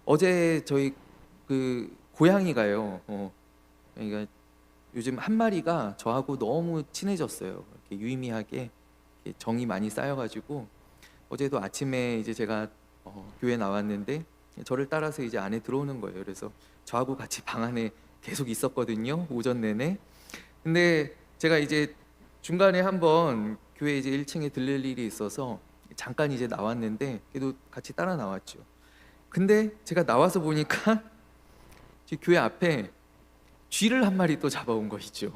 어제 저희 그 고양이가요. 그러니까 요즘 한 마리가 저하고 너무 친해졌어요. 이렇게 유의미하게 이렇게 정이 많이 쌓여가지고 어제도 아침에 이제 제가 교회 나왔는데 저를 따라서 이제 안에 들어오는 거예요. 그래서 저하고 같이 방 안에 계속 있었거든요. 오전 내내. 근데 제가 이제 중간에 한번 교회 이제 1층에 들릴 일이 있어서 잠깐 이제 나왔는데 그래도 같이 따라 나왔죠. 근데 제가 나와서 보니까 지금 교회 앞에 쥐를 한 마리 또 잡아온 거 있죠.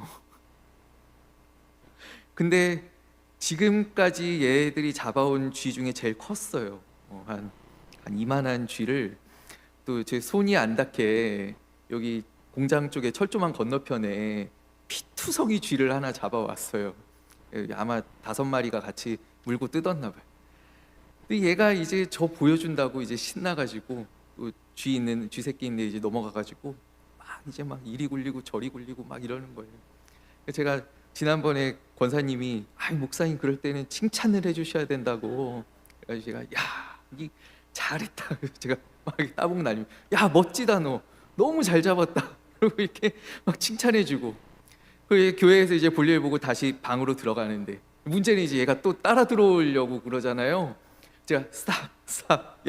근데 지금까지 얘들이 잡아온 쥐 중에 제일 컸어요. 한 이만한 쥐를 또 제 손이 안 닿게 여기 공장 쪽에 철조망 건너편에 피투성이 쥐를 하나 잡아왔어요. 아마 5마리가 같이 물고 뜯었나 봐요. 근데 얘가 이제 저 보여준다고 이제 신나가지고 또 쥐 새끼 있는데 이제 넘어가가지고 막 이제 막 이리 굴리고 저리 굴리고 막 이러는 거예요. 제가 지난번에 권사님이 목사님 그럴 때는 칭찬을 해주셔야 된다고 그래가지고 제가 이 잘했다. 그래서 제가 막 따봉 날리면 멋지다 너 너무 잘 잡았다. 그리고 이렇게 막 칭찬해주고 그 교회에서 이제 볼일 보고 다시 방으로 들어가는데 문제는 이제 얘가 또 따라 들어오려고 그러잖아요. 제가 스탑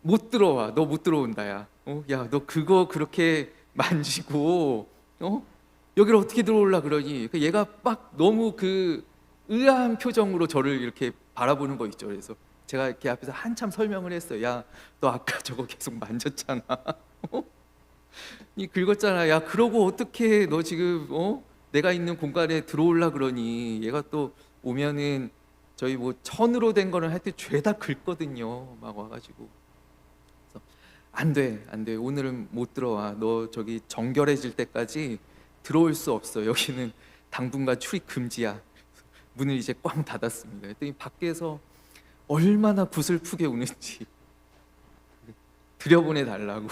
못 들어와. 너 못 들어온다. 너 그거 그렇게 만지고 여기를 어떻게 들어올라 그러니. 얘가 막 너무 그 의아한 표정으로 저를 이렇게 바라보는 거 있죠. 그래서 제가 이렇게 앞에서 한참 설명을 했어요. 너 아까 저거 계속 만졌잖아. 이 긁었잖아. 그러고 어떻게 너 지금 내가 있는 공간에 들어올라 그러니. 얘가 또 오면은 저희 뭐 천으로 된 거는 하여튼 죄다 긁거든요. 막 와가지고 그래서 안 돼. 오늘은 못 들어와. 너 저기 정결해질 때까지 들어올 수 없어. 여기는 당분간 출입 금지야. 문을 이제 꽝 닫았습니다. 그랬더니 밖에서 얼마나 구슬프게 우는지 들여보내 달라고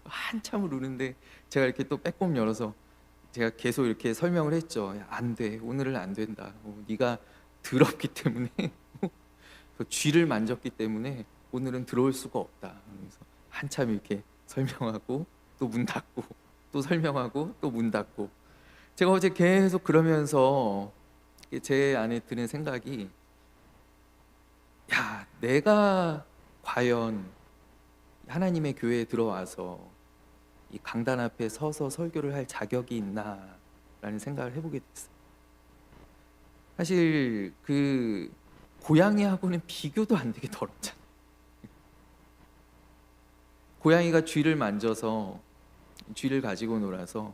한참을 우는데 제가 이렇게 또 빼꼼 열어서 제가 계속 이렇게 설명을 했죠. 안 돼. 오늘은 안 된다. 네가 더럽기 때문에 그 쥐를 만졌기 때문에 오늘은 들어올 수가 없다. 그래서 한참 이렇게 설명하고 또 문 닫고 또 설명하고 또 문 닫고 제가 어제 계속 그러면서 제 안에 드는 생각이 내가 과연 하나님의 교회에 들어와서 이 강단 앞에 서서 설교를 할 자격이 있나라는 생각을 해보게 됐어요. 사실 그 고양이하고는 비교도 안 되게 더럽잖아요. 고양이가 쥐를 만져서 쥐를 가지고 놀아서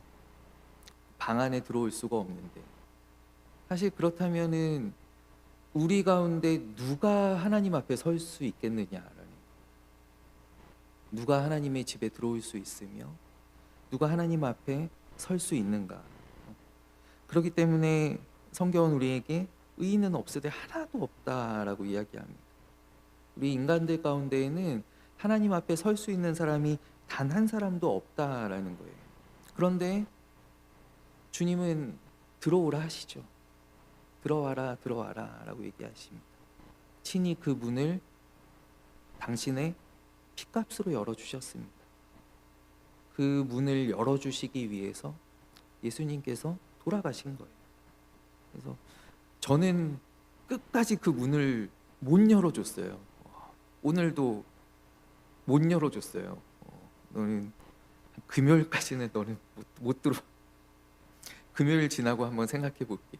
방 안에 들어올 수가 없는데 사실 그렇다면은 우리 가운데 누가 하나님 앞에 설 수 있겠느냐라는, 누가 하나님의 집에 들어올 수 있으며 누가 하나님 앞에 설 수 있는가. 그렇기 때문에 성경은 우리에게 의인은 없으되 하나도 없다라고 이야기합니다. 우리 인간들 가운데에는 하나님 앞에 설 수 있는 사람이 단 한 사람도 없다라는 거예요. 그런데 주님은 들어오라 하시죠. 들어와라 라고 얘기하십니다. 친히 그 문을 당신의 피값으로 열어주셨습니다. 그 문을 열어주시기 위해서 예수님께서 돌아가신 거예요. 그래서 저는 끝까지 그 문을 못 열어줬어요. 오늘도 못 열어줬어요. 너는 금요일까지는 너는 못 들어. 금요일 지나고 한번 생각해 볼게.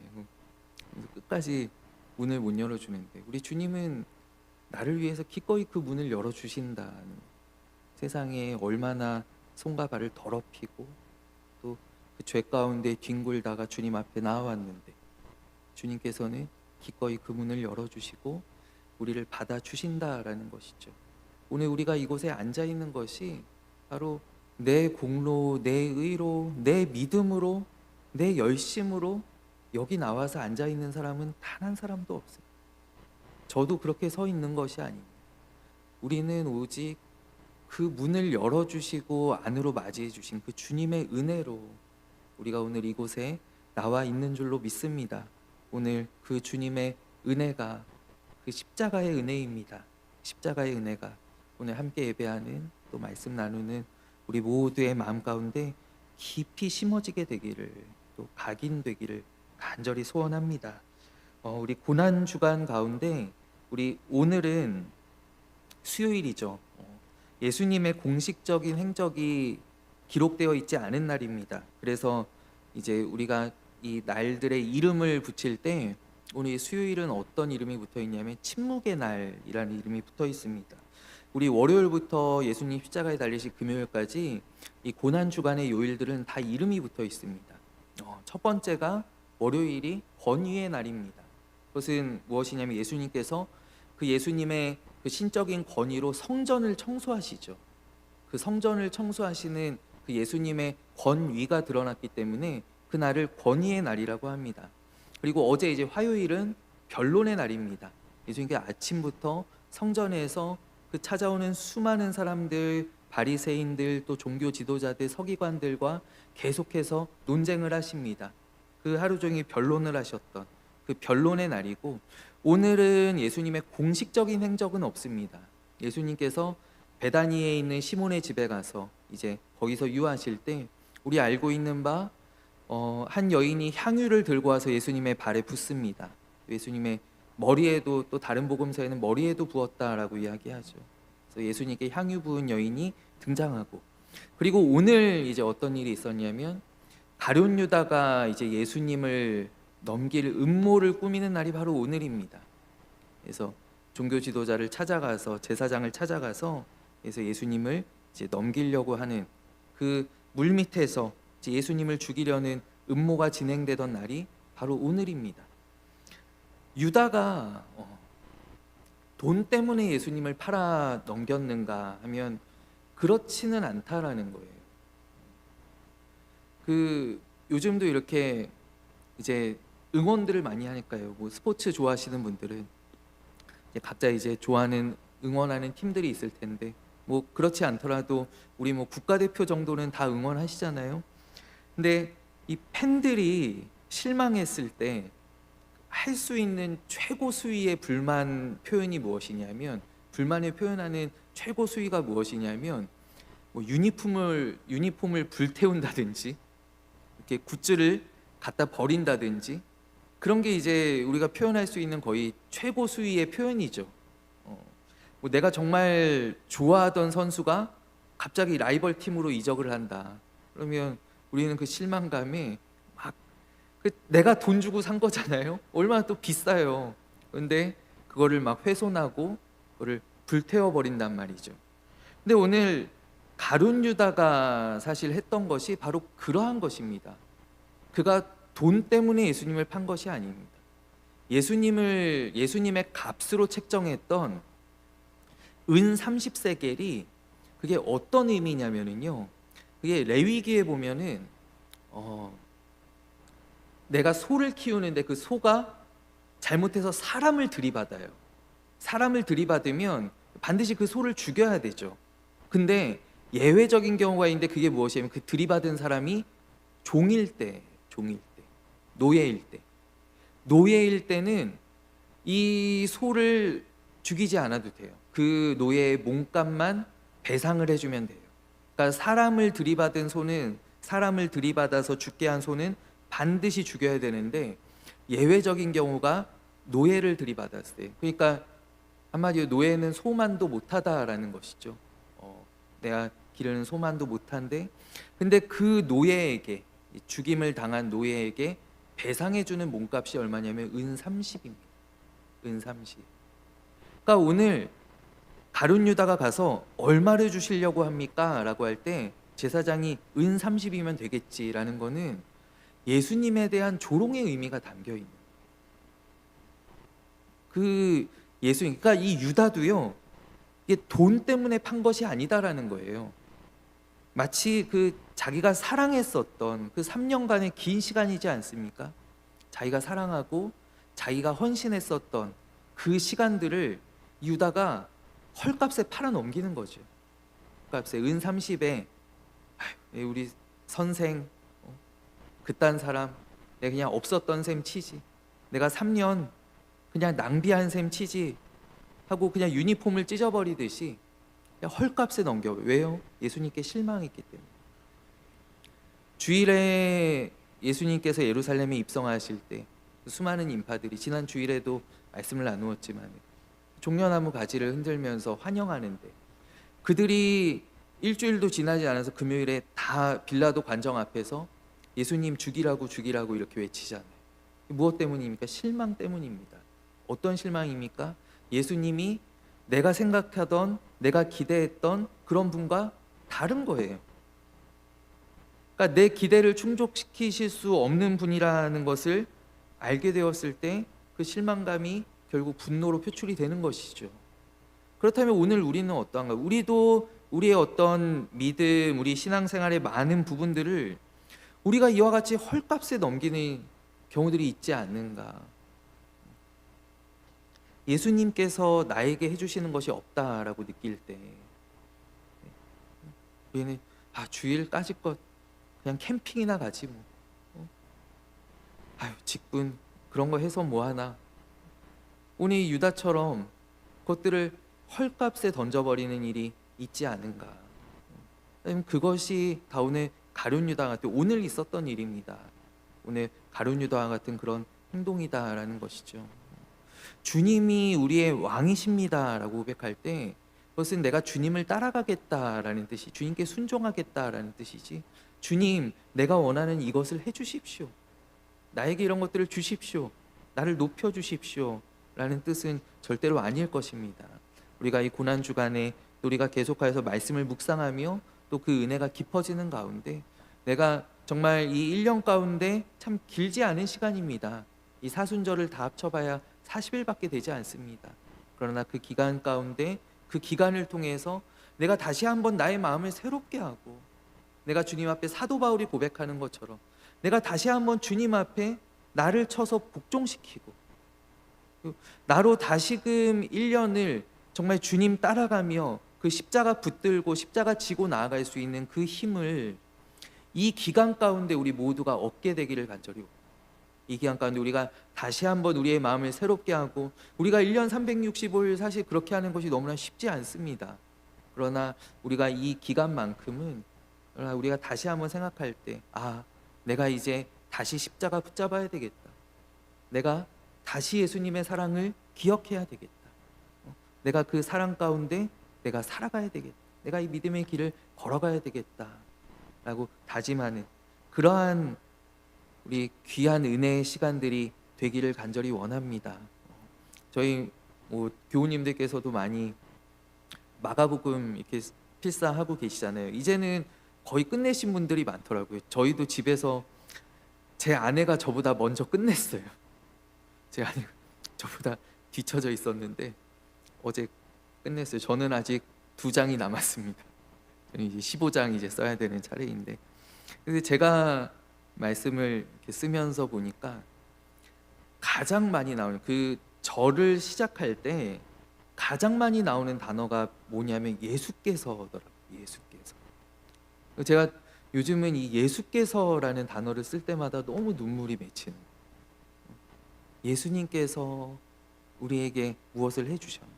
끝까지 문을 못 열어주는데 우리 주님은 나를 위해서 기꺼이 그 문을 열어주신다는, 세상에 얼마나 손과 발을 더럽히고 또 그 죄 가운데 뒹굴다가 주님 앞에 나왔는데 주님께서는 기꺼이 그 문을 열어주시고 우리를 받아주신다라는 것이죠. 오늘 우리가 이곳에 앉아 있는 것이 바로 내 공로, 내 의로, 내 믿음으로, 내 열심으로 여기 나와서 앉아 있는 사람은 단 한 사람도 없어요. 저도 그렇게 서 있는 것이 아닙니다. 우리는 오직 그 문을 열어주시고 안으로 맞이해 주신 그 주님의 은혜로 우리가 오늘 이곳에 나와 있는 줄로 믿습니다. 오늘 그 주님의 은혜가 그 십자가의 은혜입니다. 십자가의 은혜가 오늘 함께 예배하는 또 말씀 나누는 우리 모두의 마음 가운데 깊이 심어지게 되기를, 또 각인되기를 간절히 소원합니다. 우리 고난 주간 가운데 우리 오늘은 수요일이죠. 예수님의 공식적인 행적이 기록되어 있지 않은 날입니다. 그래서 이제 우리가 이 날들의 이름을 붙일 때 오늘 수요일은 어떤 이름이 붙어 있냐면 침묵의 날이라는 이름이 붙어 있습니다. 우리 월요일부터 예수님 십자가에 달리신 금요일까지 이 고난 주간의 요일들은 다 이름이 붙어 있습니다. 첫 번째가 월요일이 권위의 날입니다. 그것은 무엇이냐면 예수님께서 그 예수님의 그 신적인 권위로 성전을 청소하시죠. 그 성전을 청소하시는 그 예수님의 권위가 드러났기 때문에 그 날을 권위의 날이라고 합니다. 그리고 어제 이제 화요일은 변론의 날입니다. 예수님께서 아침부터 성전에서 그 찾아오는 수많은 사람들, 바리새인들, 또 종교 지도자들, 서기관들과 계속해서 논쟁을 하십니다. 그 하루 종일 변론을 하셨던 그 변론의 날이고, 오늘은 예수님의 공식적인 행적은 없습니다. 예수님께서 베다니에 있는 시몬의 집에 가서 이제 거기서 유하실 때 우리 알고 있는 바 한 여인이 향유를 들고 와서 예수님의 발에 붓습니다. 예수님의 머리에도, 또 다른 복음서에는 머리에도 부었다라고 이야기하죠. 그래서 예수님께 향유 부은 여인이 등장하고, 그리고 오늘 이제 어떤 일이 있었냐면 가룟 유다가 이제 예수님을 넘길 음모를 꾸미는 날이 바로 오늘입니다. 그래서 종교 지도자를 찾아가서, 제사장을 찾아가서 그래서 예수님을 이제 넘기려고 하는 그 물밑에서 이제 예수님을 죽이려는 음모가 진행되던 날이 바로 오늘입니다. 유다가 돈 때문에 예수님을 팔아 넘겼는가 하면 그렇지는 않다라는 거예요. 요즘도 이렇게 이제 응원들을 많이 하니까요. 뭐 스포츠 좋아하시는 분들은 이제 각자 이제 좋아하는 응원하는 팀들이 있을 텐데, 뭐 그렇지 않더라도 우리 뭐 국가대표 정도는 다 응원하시잖아요. 근데 이 팬들이 실망했을 때 할 수 있는 최고 수위의 불만 표현이 무엇이냐면, 불만을 표현하는 최고 수위가 무엇이냐면 뭐 유니폼을 불태운다든지, 이렇게 굿즈를 갖다 버린다든지, 그런 게 이제 우리가 표현할 수 있는 거의 최고 수위의 표현이죠. 뭐 내가 정말 좋아하던 선수가 갑자기 라이벌 팀으로 이적을 한다. 그러면 우리는 그 실망감에 막, 내가 돈 주고 산 거잖아요. 얼마나 또 비싸요. 근데 그거를 막 훼손하고 그거를 불태워 버린단 말이죠. 근데 오늘 가룟 유다가 사실 했던 것이 바로 그러한 것입니다. 그가 돈 때문에 예수님을 판 것이 아닙니다. 예수님의 값으로 책정했던 은 30세겔이 그게 어떤 의미냐면요, 그게 레위기에 보면은 내가 소를 키우는데 그 소가 잘못해서 사람을 들이받아요. 사람을 들이받으면 반드시 그 소를 죽여야 되죠. 근데 예외적인 경우가 있는데, 그게 무엇이냐면 그 들이받은 사람이 종일 때, 노예일 때는 이 소를 죽이지 않아도 돼요. 그 노예의 몸값만 배상을 해주면 돼요. 그러니까 사람을 들이받아서 죽게 한 소는 반드시 죽여야 되는데, 예외적인 경우가 노예를 들이받았을 때, 그러니까 한마디로 노예는 소만도 못하다라는 것이죠. 내가 기르는 소만도 못한데, 근데 그 노예에게, 죽임을 당한 노예에게 배상해주는 몸값이 얼마냐면 은 30입니다. 은 30. 그러니까 오늘 가룟 유다가 가서 얼마를 주시려고 합니까? 라고 할 때 제사장이 은 30이면 되겠지라는 거는 예수님에 대한 조롱의 의미가 담겨 있는, 그러니까 이 유다도요, 이게 돈 때문에 판 것이 아니다라는 거예요. 마치 자기가 사랑했었던 그 3년간의 긴 시간이지 않습니까? 자기가 사랑하고 자기가 헌신했었던 그 시간들을 유다가 헐값에 팔아 넘기는 거죠. 헐값에 은 30에 우리 선생, 그딴 사람 내가 그냥 없었던 셈 치지, 내가 3년 그냥 낭비한 셈 치지 하고 그냥 유니폼을 찢어버리듯이 그냥 헐값에 넘겨. 왜요? 예수님께 실망했기 때문에. 주일에 예수님께서 예루살렘에 입성하실 때 수많은 인파들이 지난 주일에도 말씀을 나누었지만 종려나무 가지를 흔들면서 환영하는데, 그들이 일주일도 지나지 않아서 금요일에 다 빌라도 관정 앞에서 예수님 죽이라고 죽이라고 이렇게 외치잖아요. 무엇 때문입니까? 실망 때문입니다. 어떤 실망입니까? 예수님이 내가 생각하던, 내가 기대했던 그런 분과 다른 거예요. 그러니까 내 기대를 충족시키실 수 없는 분이라는 것을 알게 되었을 때 그 실망감이 결국 분노로 표출이 되는 것이죠. 그렇다면 오늘 우리는 어떠한가? 우리도 우리의 어떤 믿음, 우리 신앙생활의 많은 부분들을 우리가 이와 같이 헐값에 넘기는 경우들이 있지 않는가? 예수님께서 나에게 해주시는 것이 없다라고 느낄 때 우리는 주일까짓 것 그냥 캠핑이나 가지 뭐. 직분 그런 거 해서 뭐하나. 오늘 유다처럼 그것들을 헐값에 던져버리는 일이 있지 않은가. 그것이 다 오늘 가룟 유다 같은, 오늘 있었던 일입니다. 오늘 가룟 유다와 같은 그런 행동이다라는 것이죠. 주님이 우리의 왕이십니다라고 고백할 때 그것은 내가 주님을 따라가겠다라는 뜻이, 주님께 순종하겠다라는 뜻이지, 주님 내가 원하는 이것을 해주십시오, 나에게 이런 것들을 주십시오, 나를 높여주십시오 라는 뜻은 절대로 아닐 것입니다. 우리가 이 고난주간에 우리가 계속해서 말씀을 묵상하며 또 그 은혜가 깊어지는 가운데, 내가 정말 이 1년 가운데 참 길지 않은 시간입니다. 이 사순절을 다 합쳐봐야 40일밖에 되지 않습니다. 그러나 그 기간 가운데, 그 기간을 통해서 내가 다시 한번 나의 마음을 새롭게 하고, 내가 주님 앞에 사도 바울이 고백하는 것처럼 내가 다시 한번 주님 앞에 나를 쳐서 복종시키고, 나로 다시금 1년을 정말 주님 따라가며 그 십자가 붙들고 십자가 지고 나아갈 수 있는 그 힘을 이 기간 가운데 우리 모두가 얻게 되기를 간절히, 이 기간 가운데 우리가 다시 한번 우리의 마음을 새롭게 하고, 우리가 1년 365일 사실 그렇게 하는 것이 너무나 쉽지 않습니다. 그러나 우리가 이 기간만큼은 우리가 다시 한번 생각할 때, 내가 이제 다시 십자가 붙잡아야 되겠다, 내가 다시 예수님의 사랑을 기억해야 되겠다, 내가 그 사랑 가운데 내가 살아가야 되겠다, 내가 이 믿음의 길을 걸어가야 되겠다 라고 다짐하는 그러한 우리 귀한 은혜의 시간들이 되기를 간절히 원합니다. 저희 교우님들께서도 많이 마가복음 이렇게 필사하고 계시잖아요. 이제는 거의 끝내신 분들이 많더라고요. 저희도 집에서 제 아내가 저보다 먼저 끝냈어요. 제 아내가 저보다 뒤쳐져 있었는데 어제 끝냈어요. 저는 아직 2장이 남았습니다. 저는 이제 15장 이제 써야 되는 차례인데, 근데 제가 말씀을 이렇게 쓰면서 보니까 가장 많이 나오는, 그 절을 시작할 때 가장 많이 나오는 단어가 뭐냐면 예수께서더라고요. 예수께서. 제가 요즘은 이 예수께서라는 단어를 쓸 때마다 너무 눈물이 맺히는 거예요. 예수님께서 우리에게 무엇을 해주셨나?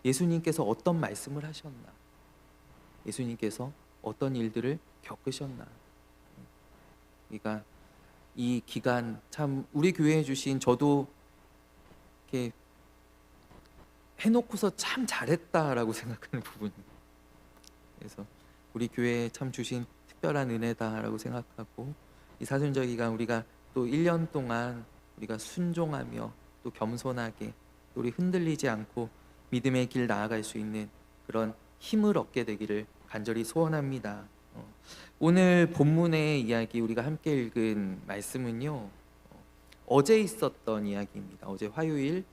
예수님께서 어떤 말씀을 하셨나? 예수님께서 어떤 일들을 겪으셨나? 그러니까 이 기간 참 우리 교회에 주신, 저도 이렇게 해놓고서 참 잘했다라고 생각하는 부분입니다. 그래서 우리 교회에 참 주신 특별한 은혜다라고 생각하고, 이 사순절 기간 우리가 또 1년 동안 우리가 순종하며 또 겸손하게 또 우리 흔들리지 않고 믿음의 길 나아갈 수 있는 그런 힘을 얻게 되기를 간절히 소원합니다. 오늘 본문의 이야기, 우리가 함께 읽은 말씀은요, 어제 있었던 이야기입니다. 어제 화요일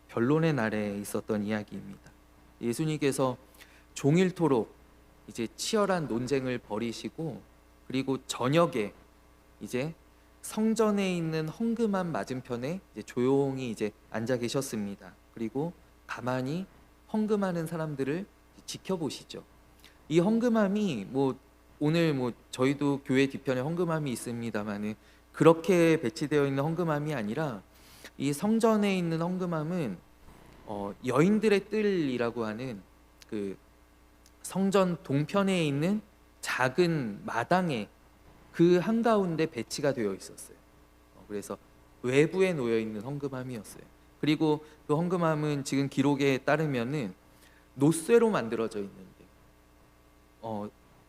변론의 날에 있었던 이야기입니다. 예수님께서 종일토록 이제 치열한 논쟁을 벌이시고, 그리고 저녁에 이제 성전에 있는 헌금함 맞은편에 이제 조용히 이제 앉아 계셨습니다. 그리고 가만히 헌금하는 사람들을 지켜보시죠. 이 헌금함이 오늘 저희도 교회 뒤편에 헌금함이 있습니다만은 그렇게 배치되어 있는 헌금함이 아니라, 이 성전에 있는 헌금함은 여인들의 뜰이라고 하는 그 성전 동편에 있는 작은 마당에 그 한가운데 배치가 되어 있었어요. 그래서 외부에 놓여 있는 헌금함이었어요. 그리고 그 헌금함은 지금 기록에 따르면은 노쇠로 만들어져 있는데,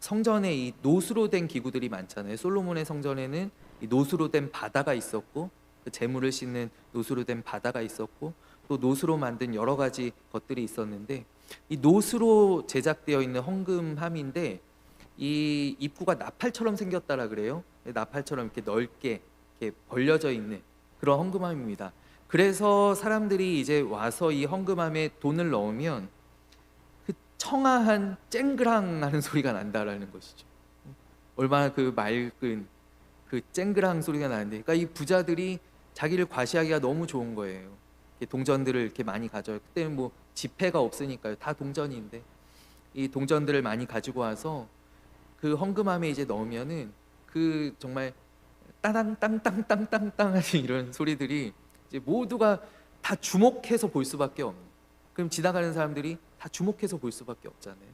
성전에 이 노수로 된 기구들이 많잖아요. 솔로몬의 성전에는 이 노수로 된 바다가 있었고, 그 재물을 싣는 노수로 된 바다가 있었고, 또 노수로 만든 여러 가지 것들이 있었는데, 이 노수로 제작되어 있는 헌금함인데 이 입구가 나팔처럼 생겼다라 그래요. 나팔처럼 이렇게 넓게 이렇게 벌려져 있는 그런 헌금함입니다. 그래서 사람들이 이제 와서 이 헌금함에 돈을 넣으면 그 청아한 쨍그랑하는 소리가 난다라는 것이죠. 얼마나 그 맑은 그 쨍그랑 소리가 나는데, 그러니까 이 부자들이 자기를 과시하기가 너무 좋은 거예요. 이렇게 동전들을 이렇게 많이 가져요. 그때는 뭐 지폐가 없으니까요. 다 동전인데 이 동전들을 많이 가지고 와서 그 헌금함에 이제 넣으면은 그 정말 따당 땅땅땅땅땅 하는 이런 소리들이 이제 모두가 다 주목해서 볼 수밖에 없는, 그럼 지나가는 사람들이 다 주목해서 볼 수밖에 없잖아요.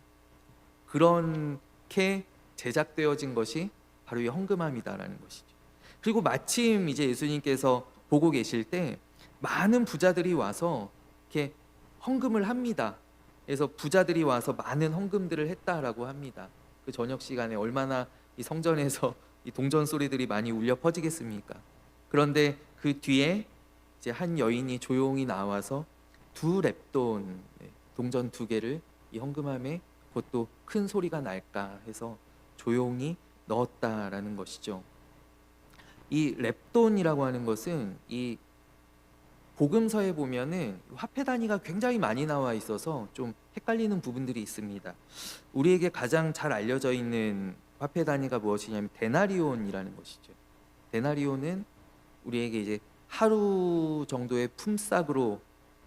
그렇게 제작되어진 것이 바로 이 헌금함이다라는 것이죠. 그리고 마침 이제 예수님께서 보고 계실 때 많은 부자들이 와서 이렇게 헌금을 합니다. 그래서 부자들이 와서 많은 헌금들을 했다라고 합니다. 그 저녁 시간에 얼마나 이 성전에서 이 동전 소리들이 많이 울려 퍼지겠습니까? 그런데 그 뒤에 이제 한 여인이 조용히 나와서 두 렙돈, 동전 두 개를 이 헌금함에, 그것도 큰 소리가 날까 해서 조용히 넣었다라는 것이죠. 이 렙돈이라고 하는 것은 이 복음서에 보면은 화폐 단위가 굉장히 많이 나와 있어서 좀 헷갈리는 부분들이 있습니다. 우리에게 가장 잘 알려져 있는 화폐 단위가 무엇이냐면 데나리온이라는 것이죠. 데나리온은 우리에게 이제 하루 정도의 품삯으로,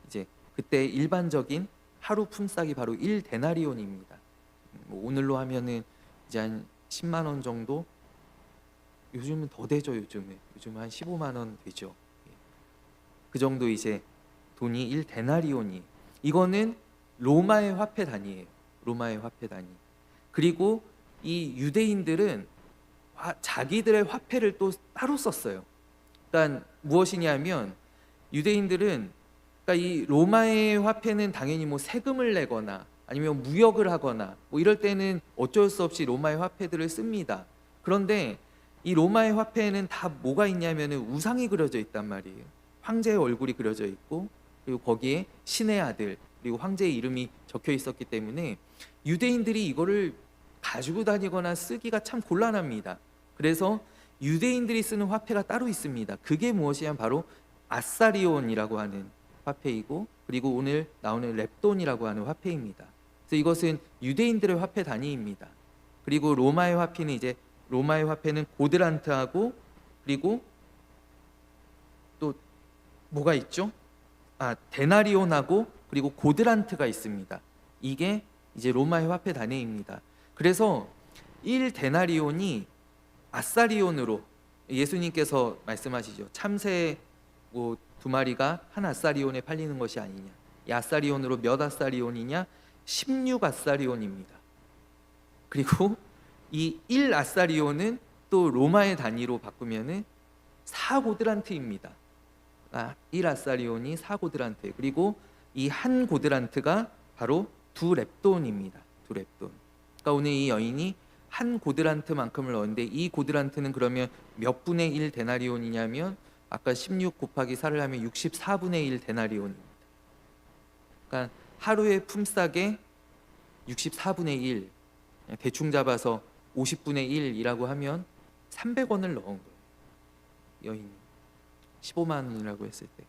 이제 그때 일반적인 하루 품삯이 바로 1데나리온입니다. 뭐 오늘로 하면은 이제 한 10만 원 정도, 요즘은 더 되죠. 요즘은 한 15만 원 되죠. 그 정도 이제 돈이 1데나리온이, 이거는 로마의 화폐 단위예요. 로마의 화폐 단위. 그리고 이 유대인들은 자기들의 화폐를 또 따로 썼어요. 그러니까 무엇이냐면 유대인들은, 그러니까 이 로마의 화폐는 당연히 뭐 세금을 내거나 아니면 무역을 하거나 뭐 이럴 때는 어쩔 수 없이 로마의 화폐들을 씁니다. 그런데 이 로마의 화폐에는 다 뭐가 있냐면은 우상이 그려져 있단 말이에요. 황제의 얼굴이 그려져 있고, 그리고 거기에 신의 아들, 그리고 황제의 이름이 적혀 있었기 때문에 유대인들이 이거를 가지고 다니거나 쓰기가 참 곤란합니다. 그래서 유대인들이 쓰는 화폐가 따로 있습니다. 그게 무엇이냐면 바로 아사리온이라고 하는 화폐이고, 그리고 오늘 나오는 렙돈이라고 하는 화폐입니다. 그래서 이것은 유대인들의 화폐 단위입니다. 그리고 로마의 화폐는 고드란트하고, 그리고 또 뭐가 있죠? 데나리온하고 그리고 고드란트가 있습니다. 이게 이제 로마의 화폐 단위입니다. 그래서 1데나리온이 아사리온으로, 예수님께서 말씀하시죠. 참새 뭐 2마리가 한 아사리온에 팔리는 것이 아니냐. 이 아사리온으로 몇 아사리온이냐? 16아사리온입니다. 그리고 이 1아사리온은 또 로마의 단위로 바꾸면은 4고드란트입니다. 1아사리온이 4고드란트. 그리고 이 한 고드란트가 바로 2렙돈입니다. 2렙돈. 그러니까 오늘 이 여인이 한 고드란트만큼을 넣었는데, 이 고드란트는 그러면 몇 분의 1 데나리온이냐면 아까 16 곱하기 4를 하면 64분의 1 데나리온입니다. 그러니까 하루의 품삯의 64분의 1, 대충 잡아서 50분의 1이라고 하면 300원을 넣은 거예요. 여인이 15만 원이라고 했을 때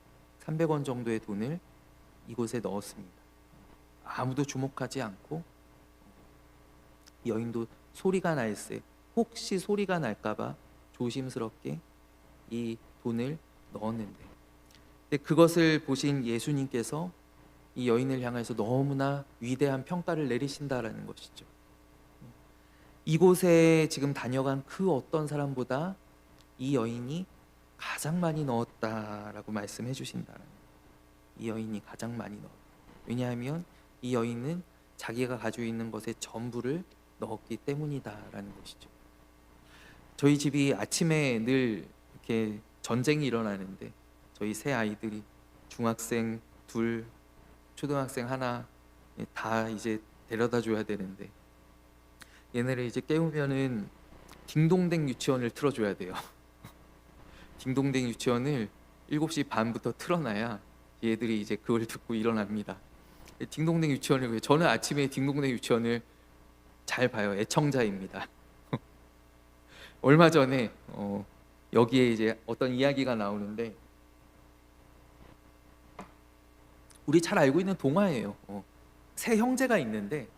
300원 정도의 돈을 이곳에 넣었습니다. 아무도 주목하지 않고, 여인도 소리가 날세, 혹시 소리가 날까봐 조심스럽게 이 돈을 넣었는데, 근데 그것을 보신 예수님께서 이 여인을 향해서 너무나 위대한 평가를 내리신다라는 것이죠. 이곳에 지금 다녀간 그 어떤 사람보다 이 여인이 가장 많이 넣었다라고 말씀해 주신다는 거예요. 이 여인이 가장 많이 넣었다. 왜냐하면 이 여인은 자기가 가지고 있는 것의 전부를 넣었기 때문이다라는 것이죠. 저희 집이 아침에 늘 이렇게 전쟁이 일어나는데 저희 세 아이들이 중학생 둘, 초등학생 하나 다 이제 데려다 줘야 되는데 얘네를 이제 깨우면은 딩동댕 유치원을 틀어줘야 돼요. 딩동댕 유치원을 7시 반부터 틀어놔야 얘들이 이제 그걸 듣고 일어납니다. 딩동댕 유치원을 저는 아침에 딩동댕 유치원을 잘 봐요. 애청자입니다. 얼마 전에 여기에 이제 어떤 이야기가 나오는데 우리 잘 알고 있는 동화예요. 세 형제가 있는데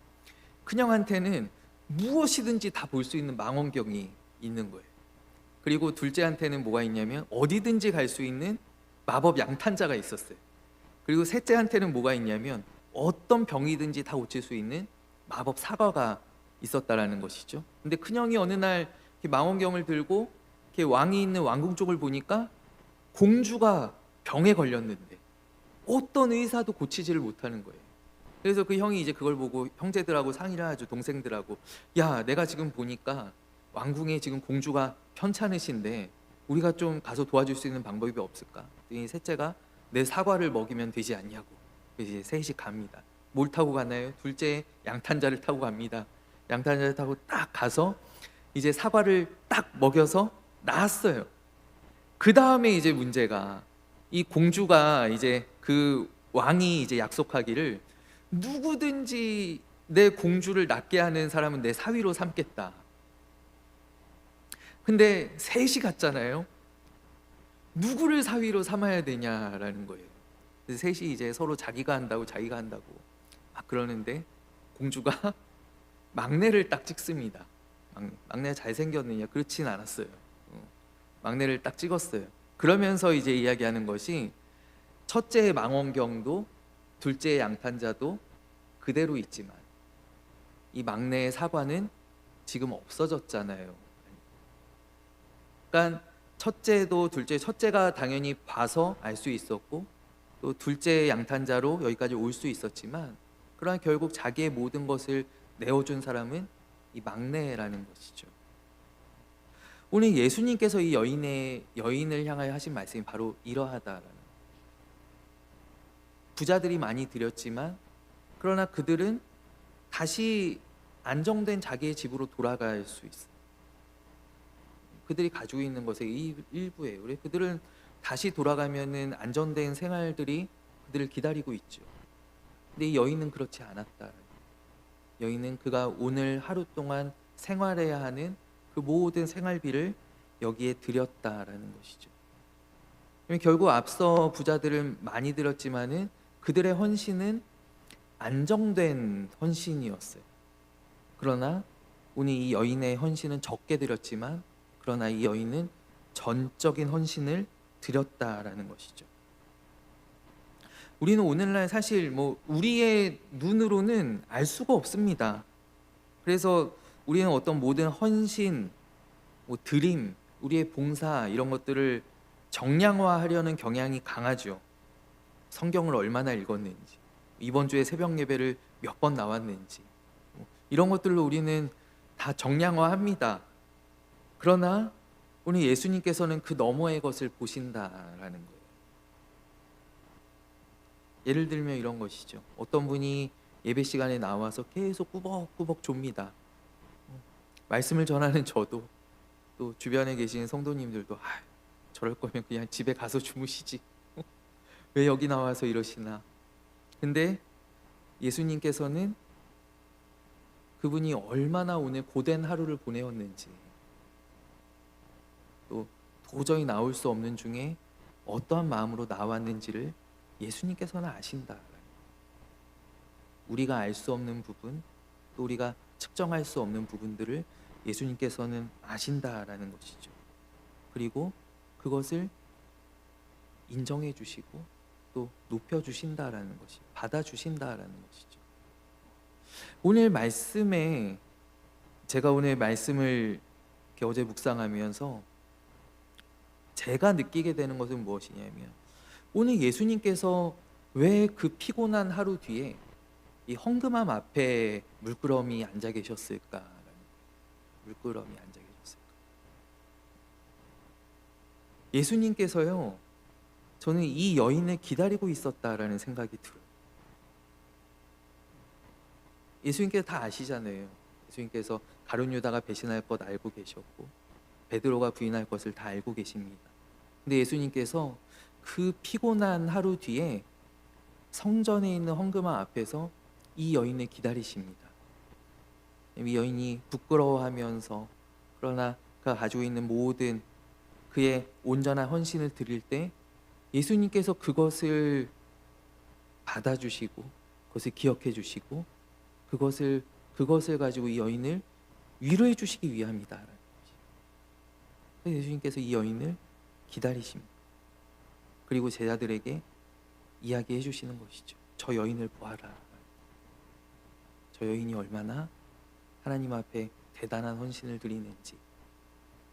큰형한테는 무엇이든지 다 볼 수 있는 망원경이 있는 거예요. 그리고 둘째한테는 뭐가 있냐면 어디든지 갈 수 있는 마법 양탄자가 있었어요. 그리고 셋째한테는 뭐가 있냐면 어떤 병이든지 다 고칠 수 있는 마법 사과가 있었다라는 것이죠. 근데 큰형이 어느 날 이렇게 망원경을 들고 이렇게 왕이 있는 왕궁 쪽을 보니까 공주가 병에 걸렸는데 어떤 의사도 고치지를 못하는 거예요. 그래서 그 형이 이제 그걸 보고 형제들하고 상의를 하죠. 동생들하고, 야, 내가 지금 보니까 왕궁에 지금 공주가 편찮으신데 우리가 좀 가서 도와줄 수 있는 방법이 없을까? 그랬더니 셋째가 내 사과를 먹이면 되지 않냐고. 그래서 이제 셋이 갑니다. 뭘 타고 가나요? 둘째 양탄자를 타고 갑니다. 양탄자를 타고 딱 가서 이제 사과를 딱 먹여서 나았어요. 그 다음에 이제 문제가 이 공주가 이제 그 왕이 이제 약속하기를 누구든지 내 공주를 낫게 하는 사람은 내 사위로 삼겠다. 근데 셋이 갔잖아요. 누구를 사위로 삼아야 되냐라는 거예요. 그래서 셋이 이제 서로 자기가 한다고 막 그러는데 공주가 막내를 딱 찍습니다. 막내가 잘생겼느냐? 그렇진 않았어요. 막내를 딱 찍었어요. 그러면서 이제 이야기하는 것이 첫째의 망원경도 둘째의 양탄자도 그대로 있지만 이 막내의 사과는 지금 없어졌잖아요. 그러니까 첫째도 첫째가 당연히 봐서 알 수 있었고 또 둘째의 양탄자로 여기까지 올 수 있었지만 그러나 결국 자기의 모든 것을 내어준 사람은 이 막내라는 것이죠. 오늘 예수님께서 이 여인을 향하여 하신 말씀이 바로 이러하다라는. 부자들이 많이 드렸지만 그러나 그들은 다시 안정된 자기의 집으로 돌아갈 수 있어요. 그들이 가지고 있는 것의 일부예요. 그래서 그들은 다시 돌아가면은 안정된 생활들이 그들을 기다리고 있죠. 근데 이 여인은 그렇지 않았다. 여인은 그가 오늘 하루 동안 생활해야 하는 그 모든 생활비를 여기에 드렸다라는 것이죠. 결국 앞서 부자들은 많이 드렸지만은 그들의 헌신은 안정된 헌신이었어요. 그러나 오늘 이 여인의 헌신은 적게 드렸지만 그러나 이 여인은 전적인 헌신을 드렸다라는 것이죠. 우리는 오늘날 사실 우리의 눈으로는 알 수가 없습니다. 그래서 우리는 어떤 모든 헌신, 드림, 우리의 봉사 이런 것들을 정량화하려는 경향이 강하죠. 성경을 얼마나 읽었는지, 이번 주에 새벽 예배를 몇 번 나왔는지 이런 것들로 우리는 다 정량화합니다. 그러나 오늘 예수님께서는 그 너머의 것을 보신다라는 거예요. 예를 들면 이런 것이죠. 어떤 분이 예배 시간에 나와서 계속 꾸벅꾸벅 좁니다. 말씀을 전하는 저도 또 주변에 계신 성도님들도 저럴 거면 그냥 집에 가서 주무시지. 왜 여기 나와서 이러시나. 근데 예수님께서는 그분이 얼마나 오늘 고된 하루를 보내었는지 또 도저히 나올 수 없는 중에 어떠한 마음으로 나왔는지를 예수님께서는 아신다. 우리가 알 수 없는 부분 또 우리가 측정할 수 없는 부분들을 예수님께서는 아신다라는 것이죠. 그리고 그것을 인정해 주시고 또 높여 주신다라는 것이 받아 주신다라는 것이죠. 오늘 말씀에 제가 오늘 말씀을 이렇게 어제 묵상하면서 제가 느끼게 되는 것은 무엇이냐면 오늘 예수님께서 왜 그 피곤한 하루 뒤에 이 헝금함 앞에 물끄러미 앉아 계셨을까? 물끄러미 앉아 계셨을까? 예수님께서요, 저는 이 여인을 기다리고 있었다라는 생각이 들어요. 예수님께서 다 아시잖아요. 예수님께서 가룟 유다가 배신할 것 알고 계셨고 베드로가 부인할 것을 다 알고 계십니다. 근데 예수님께서 그 피곤한 하루 뒤에 성전에 있는 헝금함 앞에서 이 여인을 기다리십니다. 이 여인이 부끄러워하면서 그러나 그가 가지고 있는 모든 그의 온전한 헌신을 드릴 때 예수님께서 그것을 받아주시고 그것을 기억해 주시고 그것을 가지고 이 여인을 위로해 주시기 위함이다. 예수님께서 이 여인을 기다리십니다. 그리고 제자들에게 이야기해 주시는 것이죠. 저 여인을 보아라. 저 여인이 얼마나 하나님 앞에 대단한 헌신을 드리는지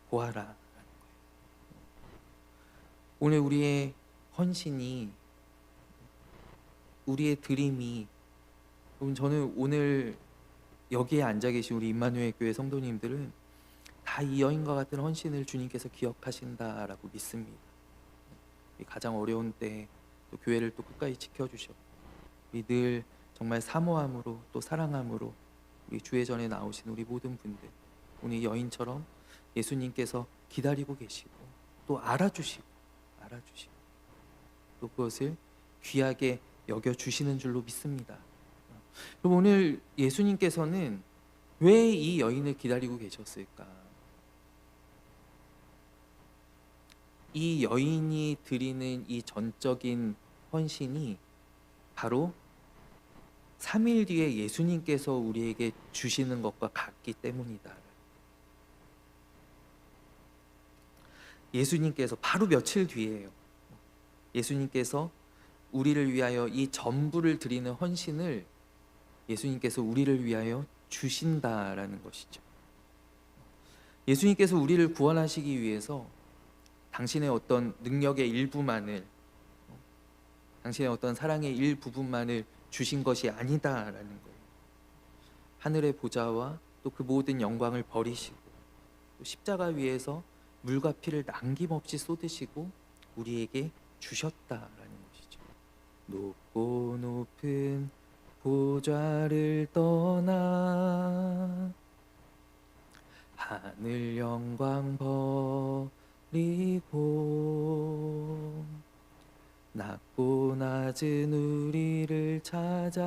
보아라. 오늘 우리의 헌신이, 우리의 드림이, 저는 오늘 여기에 앉아 계신 우리 임마누엘 교회 성도님들은 다 이 여인과 같은 헌신을 주님께서 기억하신다라고 믿습니다. 가장 어려운 때 또 교회를 또 끝까지 지켜주셨고 우리 늘 정말 사모함으로 또 사랑함으로 우리 주회전에 나오신 우리 모든 분들, 오늘 여인처럼 예수님께서 기다리고 계시고 또 알아주시고 또 그것을 귀하게 여겨주시는 줄로 믿습니다. 그럼 오늘 예수님께서는 왜 이 여인을 기다리고 계셨을까? 이 여인이 드리는 이 전적인 헌신이 바로 3일 뒤에 예수님께서 우리에게 주시는 것과 같기 때문이다. 예수님께서 바로 며칠 뒤에요. 예수님께서 우리를 위하여 이 전부를 드리는 헌신을 예수님께서 우리를 위하여 주신다라는 것이죠. 예수님께서 우리를 구원하시기 위해서 당신의 어떤 능력의 일부만을, 당신의 어떤 사랑의 일부분만을 주신 것이 아니다라는 거예요. 하늘의 보좌와 또 그 모든 영광을 버리시고 또 십자가 위에서 물과 피를 남김없이 쏟으시고 우리에게 주셨다라는 것이죠. 높고 높은 보좌를 떠나 하늘 영광 버리고 낮고 낮은 우리를 찾아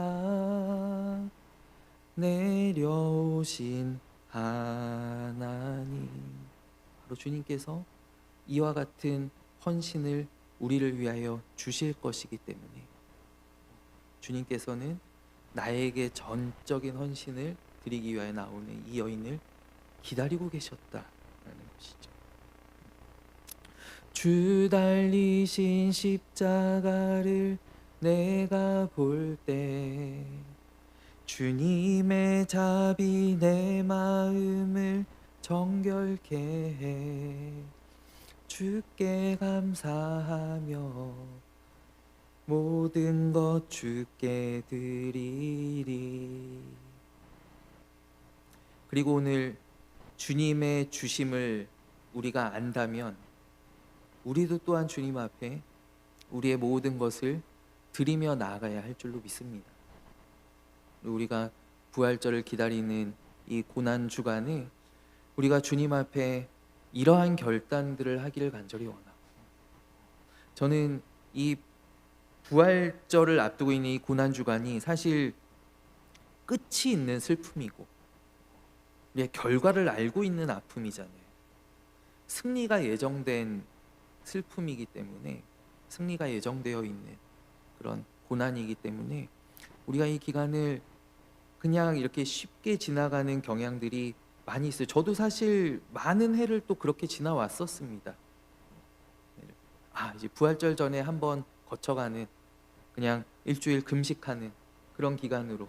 내려오신 하나님, 바로 주님께서 이와 같은 헌신을 우리를 위하여 주실 것이기 때문에 주님께서는 나에게 전적인 헌신을 드리기 위하여 나오는 이 여인을 기다리고 계셨다라는 것이죠. 주 달리신 십자가를 내가 볼 때 주님의 자비 내 마음을 정결케 해 주께 감사하며 모든 것 주께 드리리. 그리고 오늘 주님의 주심을 우리가 안다면 우리도 또한 주님 앞에 우리의 모든 것을 드리며 나아가야 할 줄로 믿습니다. 우리가 부활절을 기다리는 이 고난 주간에 우리가 주님 앞에 이러한 결단들을 하기를 간절히 원하고, 저는 이 부활절을 앞두고 있는 이 고난 주간이 사실 끝이 있는 슬픔이고 우리의 결과를 알고 있는 아픔이잖아요. 승리가 예정된 슬픔이기 때문에, 승리가 예정되어 있는 그런 고난이기 때문에 우리가 이 기간을 그냥 이렇게 쉽게 지나가는 경향들이 많이 있어요. 저도 사실 많은 해를 또 그렇게 지나왔었습니다. 이제 부활절 전에 한번 거쳐가는, 그냥 일주일 금식하는 그런 기간으로.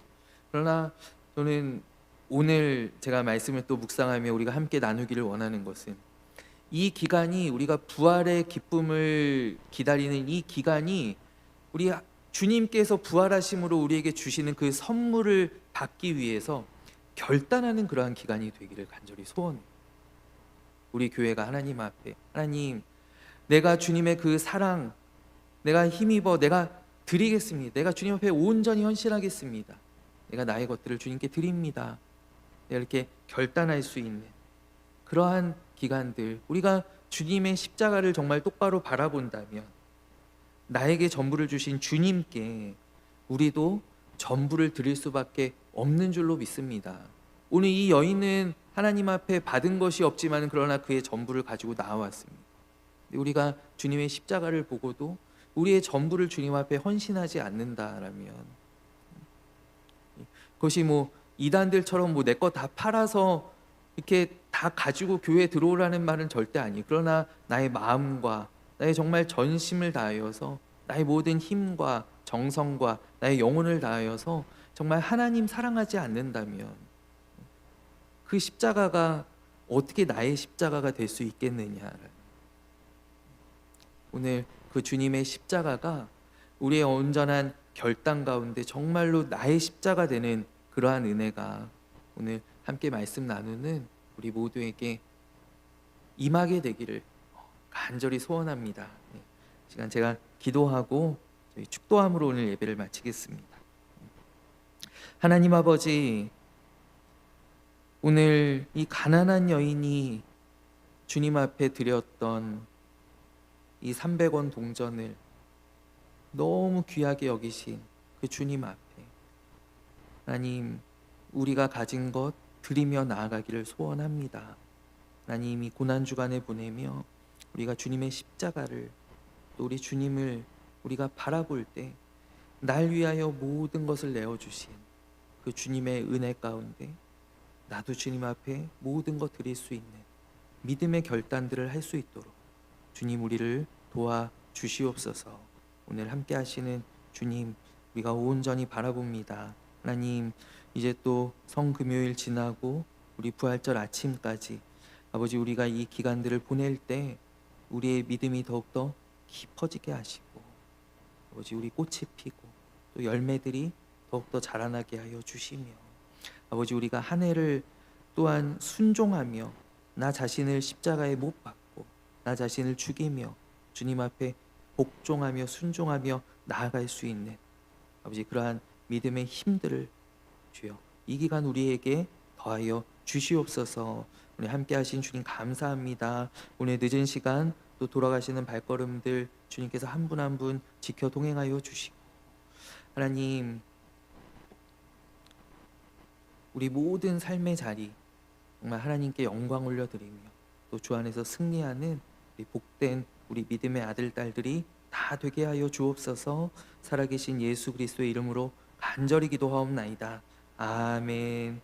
그러나 저는 오늘 제가 말씀을 또 묵상하며 우리가 함께 나누기를 원하는 것은, 이 기간이, 우리가 부활의 기쁨을 기다리는 이 기간이 우리 주님께서 부활하심으로 우리에게 주시는 그 선물을 받기 위해서 결단하는 그러한 기간이 되기를 간절히 소원해요. 우리 교회가 하나님 앞에, 하나님, 내가 주님의 그 사랑, 내가 힘입어 내가 드리겠습니다. 내가 주님 앞에 온전히 헌신하겠습니다. 내가 나의 것들을 주님께 드립니다. 내가 이렇게 결단할 수 있는 그러한 기간들, 우리가 주님의 십자가를 정말 똑바로 바라본다면 나에게 전부를 주신 주님께 우리도 전부를 드릴 수밖에 없는 줄로 믿습니다. 오늘 이 여인은 하나님 앞에 받은 것이 없지만 그러나 그의 전부를 가지고 나왔습니다. 우리가 주님의 십자가를 보고도 우리의 전부를 주님 앞에 헌신하지 않는다라면, 그것이 뭐 이단들처럼 뭐 내 거 다 팔아서 이렇게 다 가지고 교회에 들어오라는 말은 절대 아니에요. 그러나 나의 마음과 나의 정말 전심을 다하여서 나의 모든 힘과 정성과 나의 영혼을 다하여서 정말 하나님 사랑하지 않는다면 그 십자가가 어떻게 나의 십자가가 될 수 있겠느냐. 오늘 그 주님의 십자가가 우리의 온전한 결단 가운데 정말로 나의 십자가 되는 그러한 은혜가 오늘 함께 말씀 나누는 우리 모두에게 임하게 되기를 간절히 소원합니다. 시간 제가 기도하고 저희 축도함으로 오늘 예배를 마치겠습니다. 하나님 아버지, 오늘 이 가난한 여인이 주님 앞에 드렸던 이 300원 동전을 너무 귀하게 여기신 그 주님 앞에 하나님, 우리가 가진 것 드리며 나아가기를 소원합니다. 하나님, 이 고난주간을 보내며 우리가 주님의 십자가를, 또 우리 주님을 우리가 바라볼 때 날 위하여 모든 것을 내어주신 그 주님의 은혜 가운데 나도 주님 앞에 모든 것 드릴 수 있는 믿음의 결단들을 할 수 있도록 주님 우리를 도와주시옵소서. 오늘 함께 하시는 주님, 우리가 온전히 바라봅니다. 하나님, 이제 또 성금요일 지나고 우리 부활절 아침까지 아버지, 우리가 이 기간들을 보낼 때 우리의 믿음이 더욱더 깊어지게 하시고 아버지, 우리 꽃이 피고 또 열매들이 더욱더 자라나게 하여 주시며 아버지, 우리가 한 해를 또한 순종하며 나 자신을 십자가에 못 박고 나 자신을 죽이며 주님 앞에 복종하며 순종하며 나아갈 수 있는 아버지, 그러한 믿음의 힘들을 주여 이 기간 우리에게 더하여 주시옵소서. 오늘 함께 하신 주님 감사합니다. 오늘 늦은 시간 또 돌아가시는 발걸음들 주님께서 한 분 한 분 지켜 동행하여 주시고 하나님, 우리 모든 삶의 자리 정말 하나님께 영광 올려드리며 또 주 안에서 승리하는 우리 복된 우리 믿음의 아들 딸들이 다 되게 하여 주옵소서. 살아계신 예수 그리스도의 이름으로 간절히 기도하옵나이다. 아멘.